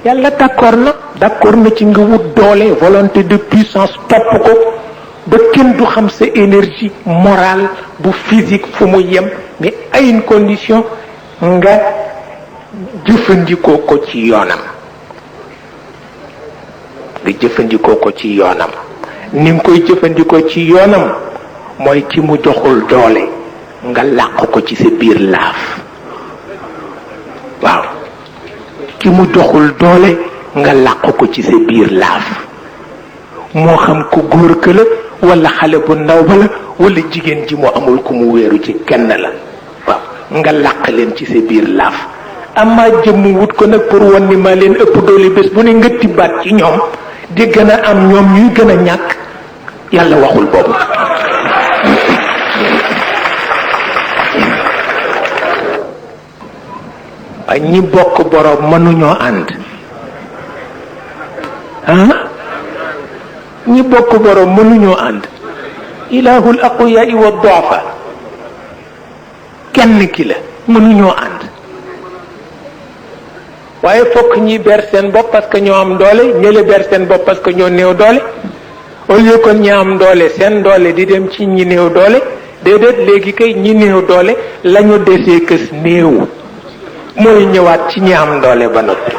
yàlla d'accord na ci nga wut doole volonté de puissance topp ko ba kenn du xam sa énergie morale bu physique fu mu yem mais à une condition nga jëfandikoo ko ci yoonam ni nga koy jëfandikoo ci yoonam mooy ki mu joxul doole nga làq ko ci sa biir laaf waaw ki mu joxul doole nga làq ko ci sa biir laaf moo xam ku góor ka la wala xale bu ndaw ba la wala jigéen ji moo amul ku mu wéeru ci kenn la waaw nga làq leen ci sa biir laaf amaa jëmm wut ko nag pour won ni maa leen ëpp doole bés bu ne nga tibbaat ci ñoom di gën a am ñoom ñuy gën a ñàkk yàlla waxul boobu waaye ñi bokk boroom mënuñoo ànd ñi bokk boroom mënuñoo ànd ilahul aqwiyaa wa du'afa kenn ki la mënuñoo ànd waaye fokk ñi ber seen bopp parce que ñoo am doole ñële ber seen bopp parce que ñoo néew doole au lieu kon ñi am doole seen doole di dem ci ñi néew doole déedéet léegi kay ñi néew doole lañu desee kës néew mooy ñëwaat ci ñi am doole ba noppi